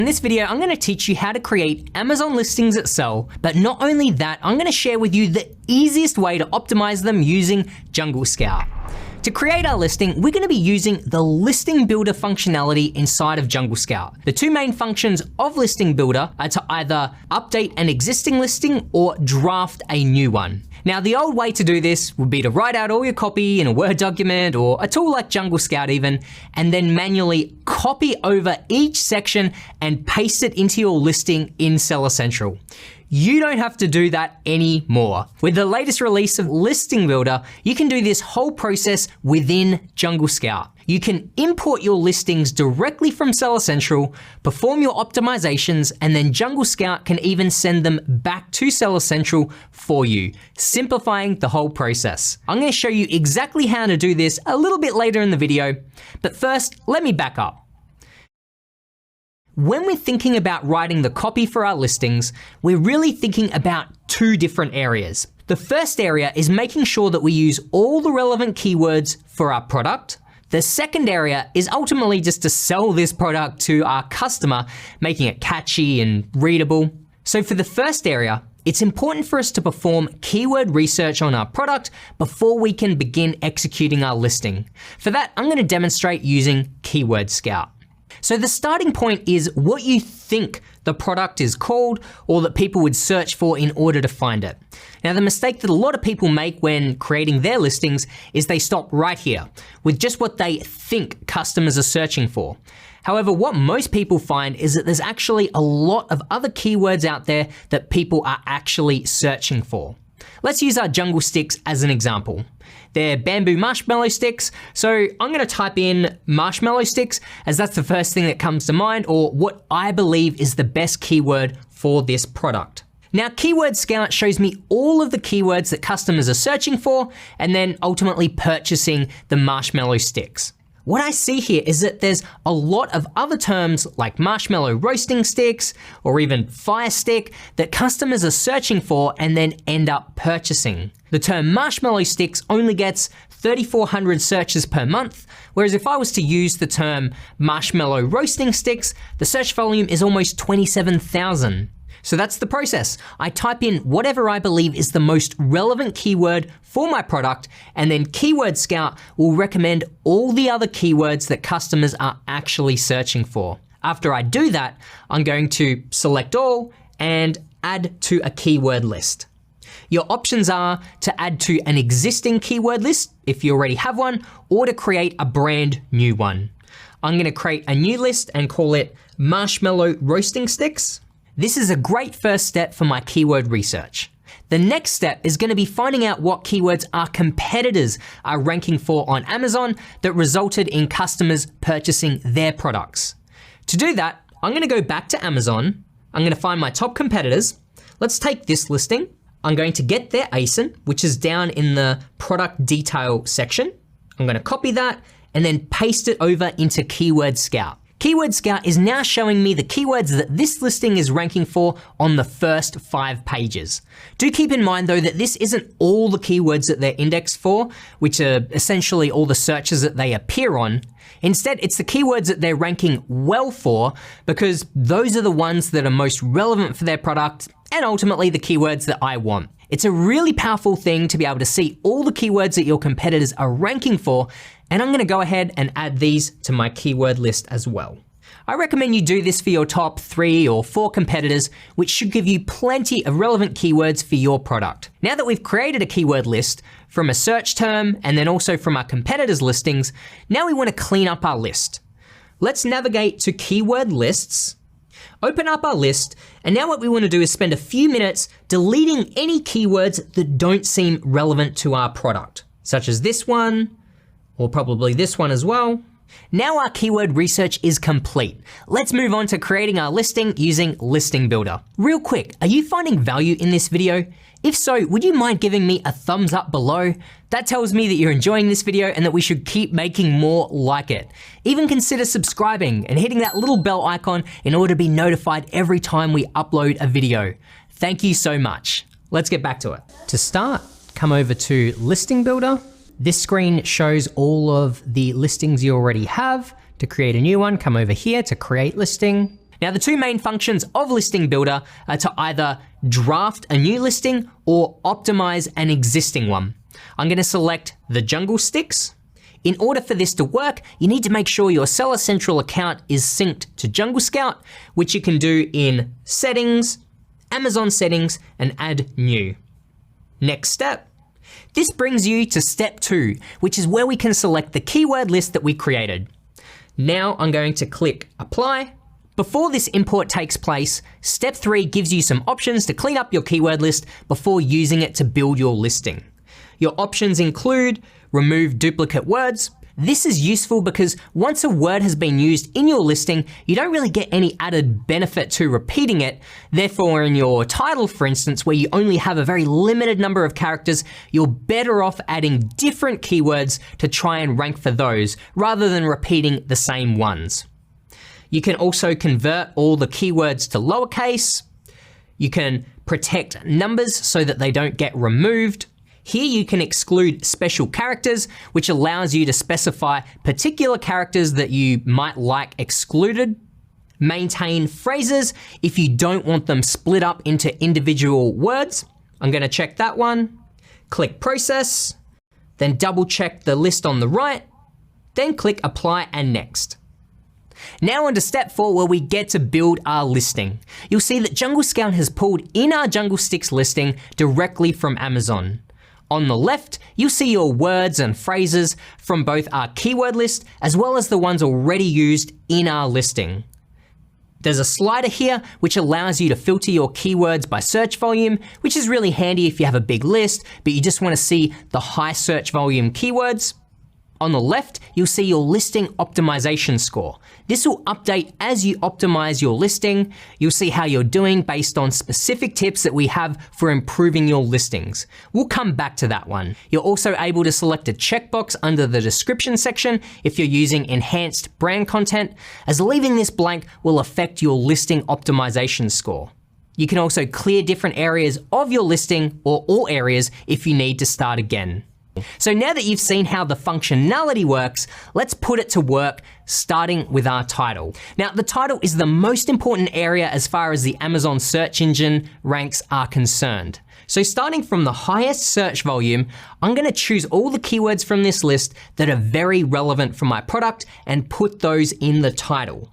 In this video, I'm going to teach you how to create Amazon listings that sell, but not only that, I'm going to share with you the easiest way to optimize them using Jungle Scout. To create our listing, we're going to be using the listing builder functionality inside of Jungle Scout. The two main functions of listing builder are to either update an existing listing or draft a new one. Now, the old way to do this would be to write out all your copy in a Word document or a tool like Jungle Scout even, and then manually copy over each section and paste it into your listing in Seller Central. You don't have to do that anymore. With the latest release of Listing Builder, you can do this whole process within Jungle Scout. You can import your listings directly from Seller Central, perform your optimizations, and then Jungle Scout can even send them back to Seller Central for you, simplifying the whole process. I'm going to show you exactly how to do this a little bit later in the video, but first, let me back up. When we're thinking about writing the copy for our listings, we're really thinking about two different areas. The first area is making sure that we use all the relevant keywords for our product. The second area is ultimately just to sell this product to our customer, making it catchy and readable. So for the first area, it's important for us to perform keyword research on our product before we can begin executing our listing. For that, I'm going to demonstrate using Keyword Scout. So the starting point is what you think the product is called or that people would search for in order to find it. Now, the mistake that a lot of people make when creating their listings is they stop right here with just what they think customers are searching for. However, what most people find is that there's actually a lot of other keywords out there that people are actually searching for. Let's use our jungle sticks as an example. They're bamboo marshmallow sticks, so I'm going to type in marshmallow sticks as that's the first thing that comes to mind, or what I believe is the best keyword for this product. Now, Keyword Scout shows me all of the keywords that customers are searching for and then ultimately purchasing the marshmallow sticks. What I see here is that there's a lot of other terms like marshmallow roasting sticks or even fire stick that customers are searching for and then end up purchasing. The term marshmallow sticks only gets 3,400 searches per month, whereas if I was to use the term marshmallow roasting sticks, the search volume is almost 27,000. So that's the process. I type in whatever I believe is the most relevant keyword for my product, and then Keyword Scout will recommend all the other keywords that customers are actually searching for. After I do that, I'm going to select all and add to a keyword list. Your options are to add to an existing keyword list if you already have one, or to create a brand new one. I'm going to create a new list and call it marshmallow roasting sticks. This is a great first step for my keyword research. The next step is going to be finding out what keywords our competitors are ranking for on Amazon that resulted in customers purchasing their products. To do that, I'm going to go back to Amazon. I'm going to find my top competitors. Let's take this listing. I'm going to get their ASIN, which is down in the product detail section. I'm going to copy that and then paste it over into Keyword Scout. Keyword Scout is now showing me the keywords that this listing is ranking for on the first 5 pages. Do keep in mind though that this isn't all the keywords that they're indexed for, which are essentially all the searches that they appear on. Instead, it's the keywords that they're ranking well for, because those are the ones that are most relevant for their product and ultimately the keywords that I want. It's a really powerful thing to be able to see all the keywords that your competitors are ranking for, and I'm going to go ahead and add these to my keyword list as well. I recommend you do this for your top 3 or 4 competitors, which should give you plenty of relevant keywords for your product. Now that we've created a keyword list from a search term and then also from our competitors' listings, now we want to clean up our list. Let's navigate to keyword lists, open up our list, and now what we want to do is spend a few minutes deleting any keywords that don't seem relevant to our product, such as this one, or probably this one as well. Now our keyword research is complete. Let's move on to creating our listing using Listing Builder. Real quick, are you finding value in this video? If so, would you mind giving me a thumbs up below? That tells me that you're enjoying this video and that we should keep making more like it. Even consider subscribing and hitting that little bell icon in order to be notified every time we upload a video. Thank you so much. Let's get back to it. To start, come over to Listing Builder. This screen shows all of the listings you already have. To create a new one, come over here to Create Listing. Now the two main functions of Listing Builder are to either draft a new listing or optimize an existing one. I'm going to select the jungle sticks. In order for this to work, you need to make sure your Seller Central account is synced to Jungle Scout, which you can do in Settings, Amazon Settings, and Add New. Next step. This brings you to step 2, which is where we can select the keyword list that we created. Now I'm going to click Apply. Before this import takes place, step 3 gives you some options to clean up your keyword list before using it to build your listing. Your options include remove duplicate words. This is useful because once a word has been used in your listing, you don't really get any added benefit to repeating it. Therefore, in your title, for instance, where you only have a very limited number of characters, you're better off adding different keywords to try and rank for those rather than repeating the same ones. You can also convert all the keywords to lowercase. You can protect numbers so that they don't get removed. Here you can exclude special characters, which allows you to specify particular characters that you might like excluded. Maintain phrases if you don't want them split up into individual words. I'm going to check that one. Click Process, then double check the list on the right, then click Apply and Next. Now on to step 4, where we get to build our listing. You'll see that Jungle Scout has pulled in our Jungle Sticks listing directly from Amazon. On the left, you'll see your words and phrases from both our keyword list as well as the ones already used in our listing. There's a slider here which allows you to filter your keywords by search volume, which is really handy if you have a big list, but you just want to see the high search volume keywords. On the left, you'll see your listing optimization score. This will update as you optimize your listing. You'll see how you're doing based on specific tips that we have for improving your listings. We'll come back to that one. You're also able to select a checkbox under the description section if you're using enhanced brand content, as leaving this blank will affect your listing optimization score. You can also clear different areas of your listing or all areas if you need to start again. So now that you've seen how the functionality works, let's put it to work, starting with our title. Now, the title is the most important area as far as the Amazon search engine ranks are concerned. So starting from the highest search volume, I'm going to choose all the keywords from this list that are very relevant for my product and put those in the title.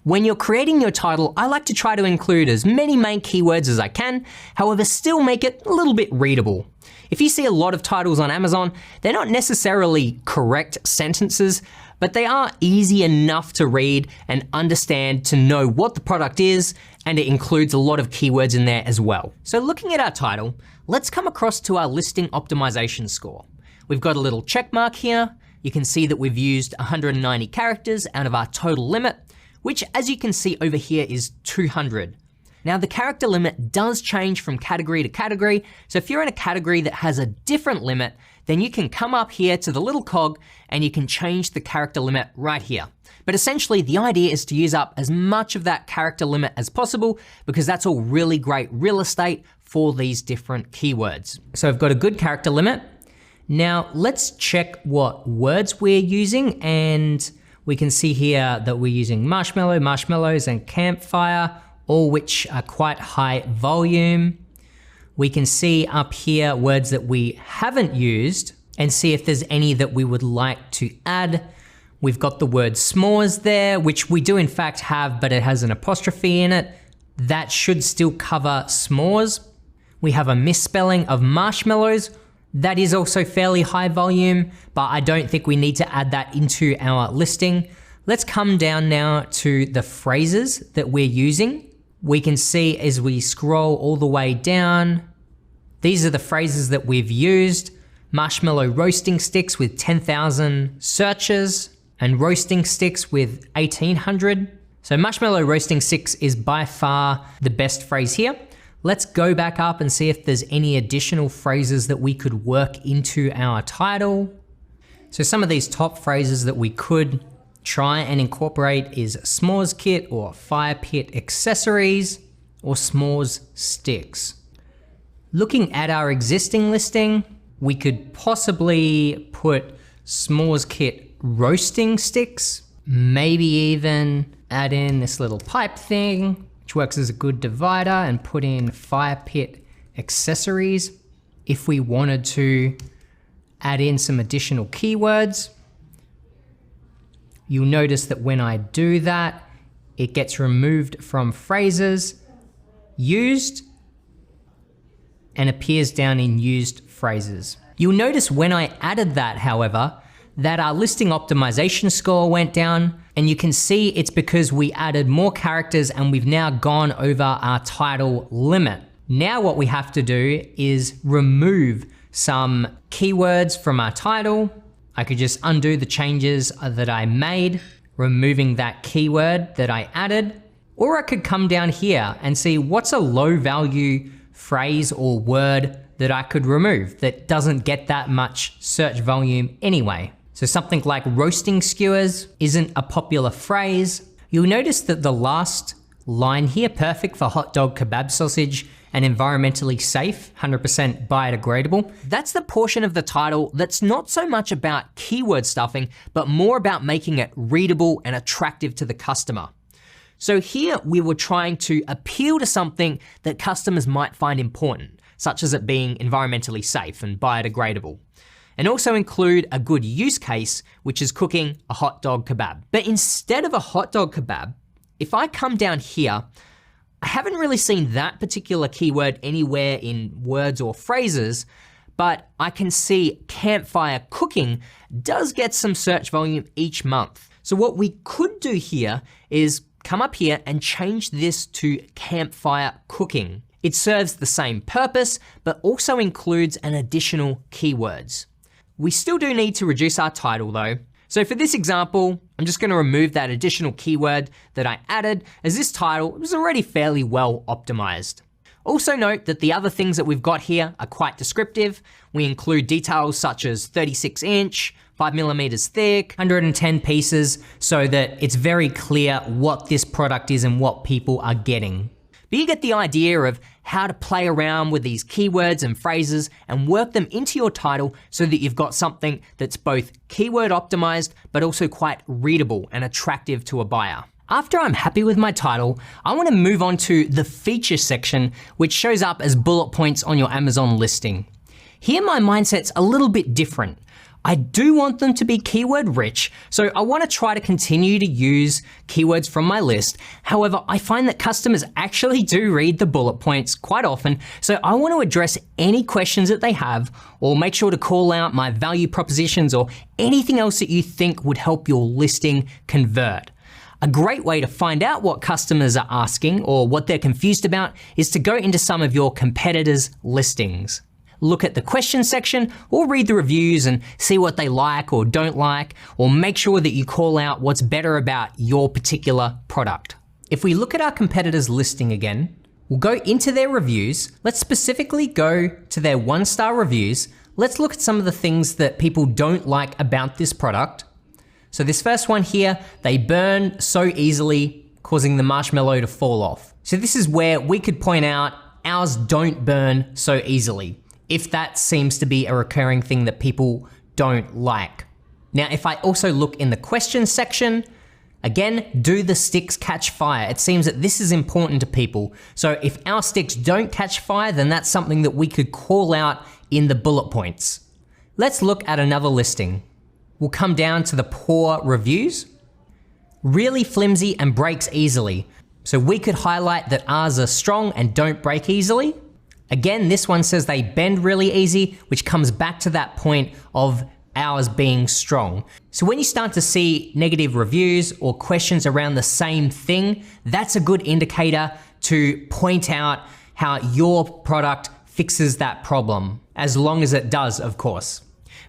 When you're creating your title, I like to try to include as many main keywords as I can, however, still make it a little bit readable. If you see a lot of titles on Amazon, they're not necessarily correct sentences, but they are easy enough to read and understand to know what the product is, and it includes a lot of keywords in there as well. So looking at our title, let's come across to our listing optimization score. We've got a little check mark here. You can see that we've used 190 characters out of our total limit, which as you can see over here is 200. Now the character limit does change from category to category, so if you're in a category that has a different limit, then you can come up here to the little cog and you can change the character limit right here. But essentially the idea is to use up as much of that character limit as possible because that's all really great real estate for these different keywords. So I've got a good character limit. Now let's check what words we're using, and we can see here that we're using marshmallow, marshmallows, and campfire, all which are quite high volume. We can see up here words that we haven't used and see if there's any that we would like to add. We've got the word s'mores there, which we do in fact have, but it has an apostrophe in it. That should still cover s'mores. We have a misspelling of marshmallows. That is also fairly high volume, but I don't think we need to add that into our listing. Let's come down now to the phrases that we're using. We can see as we scroll all the way down, these are the phrases that we've used. Marshmallow roasting sticks with 10,000 searches and roasting sticks with 1,800. So marshmallow roasting sticks is by far the best phrase here. Let's go back up and see if there's any additional phrases that we could work into our title. So some of these top phrases that we could try and incorporate is s'mores kit or fire pit accessories or s'mores sticks. Looking at our existing listing, we could possibly put s'mores kit roasting sticks, maybe even add in this little pipe thing, which works as a good divider, and put in fire pit accessories. If we wanted to add in some additional keywords, you'll notice that when I do that, it gets removed from phrases, used, and appears down in used phrases. You'll notice when I added that, however, that our listing optimization score went down, and you can see it's because we added more characters and we've now gone over our title limit. Now what we have to do is remove some keywords from our title. I could just undo the changes that I made, removing that keyword that I added, or I could come down here and see what's a low value phrase or word that I could remove that doesn't get that much search volume anyway. So something like roasting skewers isn't a popular phrase. You'll notice that the last line here, perfect for hot dog kebab sausage and environmentally safe, 100% biodegradable. That's the portion of the title that's not so much about keyword stuffing, but more about making it readable and attractive to the customer. So here we were trying to appeal to something that customers might find important, such as it being environmentally safe and biodegradable, and also include a good use case, which is cooking a hot dog kebab. But instead of a hot dog kebab, if I come down here, I haven't really seen that particular keyword anywhere in words or phrases, but I can see campfire cooking does get some search volume each month. So what we could do here is come up here and change this to campfire cooking. It serves the same purpose, but also includes an additional keywords. We still do need to reduce our title though. So for this example, I'm just gonna remove that additional keyword that I added, as this title was already fairly well optimized. Also note that the other things that we've got here are quite descriptive. We include details such as 36-inch, 5mm thick, 110 pieces, so that it's very clear what this product is and what people are getting. But you get the idea of how to play around with these keywords and phrases and work them into your title so that you've got something that's both keyword optimized, but also quite readable and attractive to a buyer. After I'm happy with my title, I want to move on to the feature section, which shows up as bullet points on your Amazon listing. Here my mindset's a little bit different. I do want them to be keyword rich, so I want to try to continue to use keywords from my list. However, I find that customers actually do read the bullet points quite often, so I want to address any questions that they have, or make sure to call out my value propositions or anything else that you think would help your listing convert. A great way to find out what customers are asking or what they're confused about is to go into some of your competitors' listings. Look at the question section or read the reviews and see what they like or don't like, or make sure that you call out what's better about your particular product. If we look at our competitors' listing again, we'll go into their reviews. Let's specifically go to their 1-star reviews. Let's look at some of the things that people don't like about this product. So this first one here, they burn so easily, causing the marshmallow to fall off. So this is where we could point out ours don't burn so easily, if that seems to be a recurring thing that people don't like. Now, if I also look in the questions section, again, do the sticks catch fire? It seems that this is important to people. So if our sticks don't catch fire, then that's something that we could call out in the bullet points. Let's look at another listing. We'll come down to the poor reviews. Really flimsy and breaks easily. So we could highlight that ours are strong and don't break easily. Again, this one says they bend really easy, which comes back to that point of ours being strong. So when you start to see negative reviews or questions around the same thing, that's a good indicator to point out how your product fixes that problem, as long as it does, of course.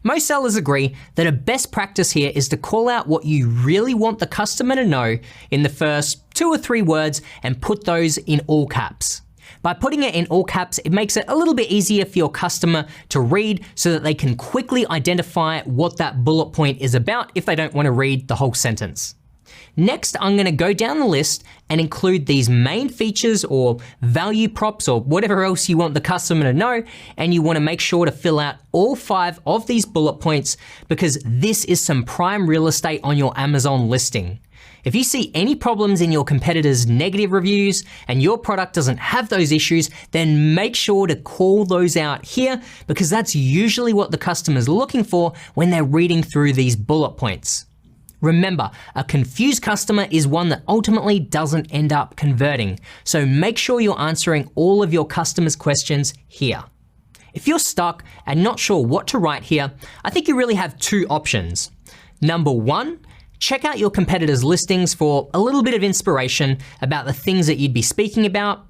Most sellers agree that a best practice here is to call out what you really want the customer to know in the first 2 or 3 words and put those in all caps. By putting it in all caps, it makes it a little bit easier for your customer to read so that they can quickly identify what that bullet point is about if they don't want to read the whole sentence. Next, I'm going to go down the list and include these main features or value props or whatever else you want the customer to know, and you want to make sure to fill out all 5 of these bullet points because this is some prime real estate on your Amazon listing. If you see any problems in your competitors' negative reviews and your product doesn't have those issues, then make sure to call those out here, because that's usually what the customer's looking for when they're reading through these bullet points. Remember, a confused customer is one that ultimately doesn't end up converting, so make sure you're answering all of your customers' questions here. If you're stuck and not sure what to write here, I think you really have two options. Number one, check out your competitors' listings for a little bit of inspiration about the things that you'd be speaking about.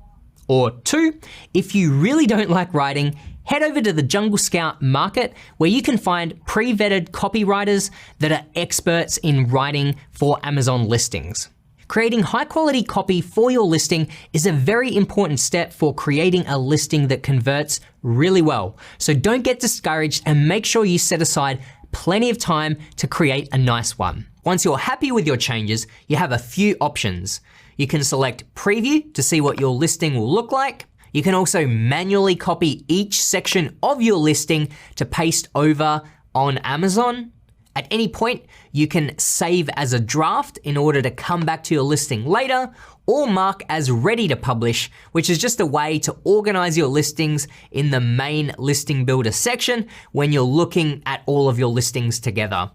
Or two, if you really don't like writing, head over to the Jungle Scout Market, where you can find pre-vetted copywriters that are experts in writing for Amazon listings. Creating high quality copy for your listing is a very important step for creating a listing that converts really well. So don't get discouraged and make sure you set aside plenty of time to create a nice one. Once you're happy with your changes, you have a few options. You can select preview to see what your listing will look like. You can also manually copy each section of your listing to paste over on Amazon. At any point, you can save as a draft in order to come back to your listing later, or mark as ready to publish, which is just a way to organize your listings in the main listing builder section when you're looking at all of your listings together.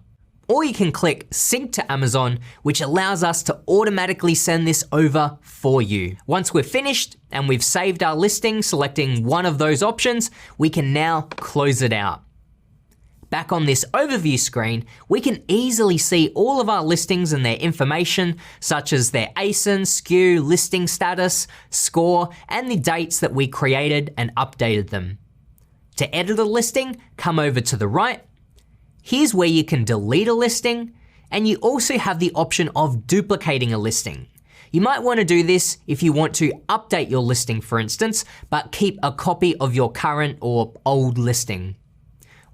Or you can click sync to Amazon, which allows us to automatically send this over for you. Once we're finished and we've saved our listing, selecting one of those options, we can now close it out. Back on this overview screen, we can easily see all of our listings and their information, such as their ASIN, SKU, listing status, score, and the dates that we created and updated them. To edit a listing, come over to the right. Here's where you can delete a listing, and you also have the option of duplicating a listing. You might want to do this if you want to update your listing, for instance, but keep a copy of your current or old listing.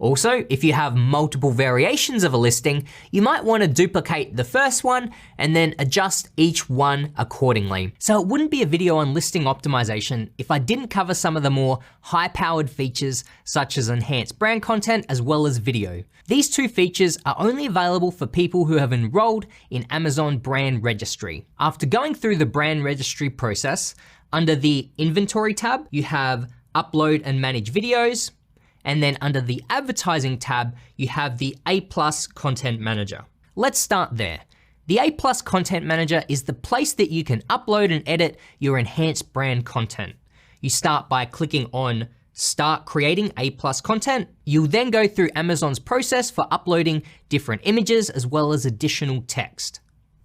Also, if you have multiple variations of a listing, you might want to duplicate the first one and then adjust each one accordingly. So it wouldn't be a video on listing optimization if I didn't cover some of the more high-powered features, such as enhanced brand content as well as video. These two features are only available for people who have enrolled in Amazon Brand Registry. After going through the brand registry process, under the Inventory tab, you have Upload and Manage Videos. And then under the Advertising tab, you have the A+ Content Manager. Let's start there. The A+ Content Manager is the place that you can upload and edit your enhanced brand content. You start by clicking on Start Creating A+ Content. You'll then go through Amazon's process for uploading different images as well as additional text.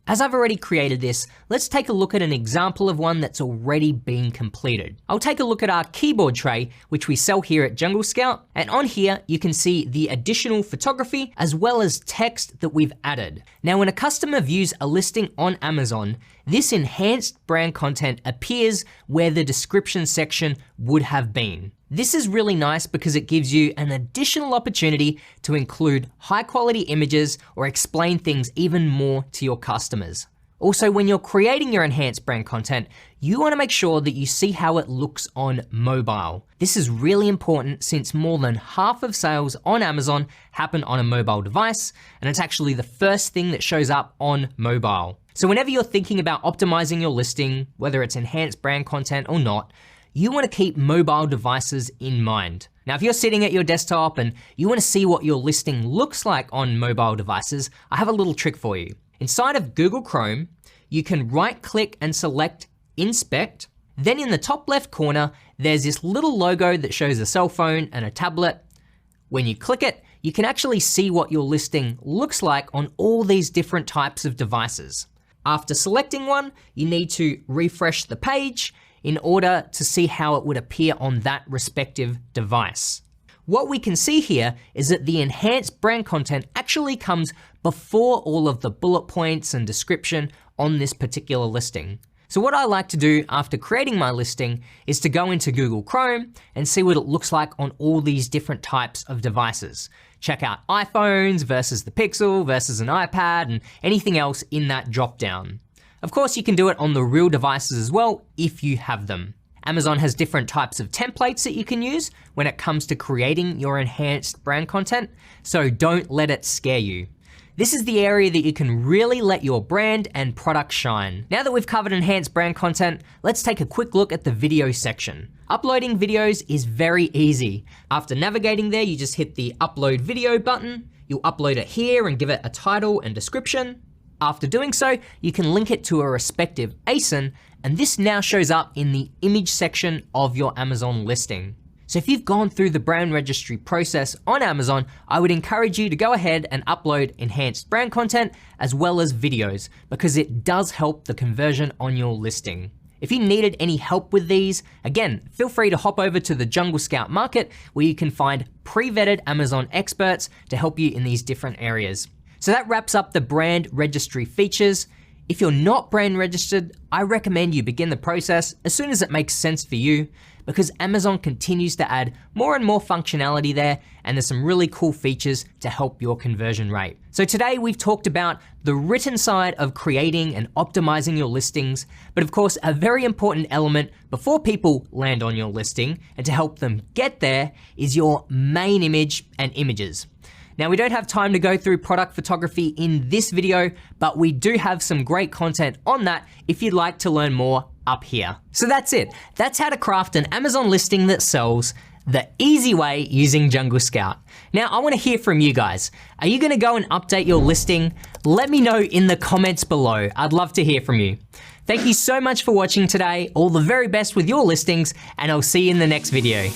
As I've already created this, let's take a look at an example of one that's already been completed. I'll take a look at our keyboard tray, which we sell here at Jungle Scout, and on here you can see the additional photography as well as text that we've added. Now, when a customer views a listing on Amazon, this enhanced brand content appears where the description section would have been. This is really nice because it gives you an additional opportunity to include high quality images or explain things even more to your customers. Also, when you're creating your enhanced brand content, you want to make sure that you see how it looks on mobile. This is really important since more than half of sales on Amazon happen on a mobile device, and it's actually the first thing that shows up on mobile. So whenever you're thinking about optimizing your listing, whether it's enhanced brand content or not, you want to keep mobile devices in mind. Now, if you're sitting at your desktop and you want to see what your listing looks like on mobile devices, I have a little trick for you. Inside of Google Chrome, you can right-click and select Inspect. Then in the top left corner, there's this little logo that shows a cell phone and a tablet. When you click it, you can actually see what your listing looks like on all these different types of devices. After selecting one, you need to refresh the page in order to see how it would appear on that respective device. What we can see here is that the enhanced brand content actually comes before all of the bullet points and description on this particular listing. So what I like to do after creating my listing is to go into Google Chrome and see what it looks like on all these different types of devices. Check out iPhones versus the Pixel versus an iPad and anything else in that drop down. Of course, you can do it on the real devices as well if you have them. Amazon has different types of templates that you can use when it comes to creating your enhanced brand content, so don't let it scare you. This is the area that you can really let your brand and product shine. Now that we've covered enhanced brand content, let's take a quick look at the video section. Uploading videos is very easy. After navigating there, you just hit the upload video button. You'll upload it here and give it a title and description. After doing so, you can link it to a respective ASIN, and this now shows up in the image section of your Amazon listing. So if you've gone through the brand registry process on Amazon, I would encourage you to go ahead and upload enhanced brand content as well as videos, because it does help the conversion on your listing. If you needed any help with these, again, feel free to hop over to the Jungle Scout Market, where you can find pre-vetted Amazon experts to help you in these different areas. So that wraps up the brand registry features. If you're not brand registered, I recommend you begin the process as soon as it makes sense for you, because Amazon continues to add more and more functionality there, and there's some really cool features to help your conversion rate. So today we've talked about the written side of creating and optimizing your listings, but of course a very important element before people land on your listing and to help them get there is your main image and images. Now, we don't have time to go through product photography in this video, but we do have some great content on that if you'd like to learn more up here. So that's it. That's how to craft an Amazon listing that sells the easy way using Jungle Scout. Now, I want to hear from you guys. Are you going to go and update your listing? Let me know in the comments below. I'd love to hear from you. Thank you so much for watching today. All the very best with your listings, and I'll see you in the next video.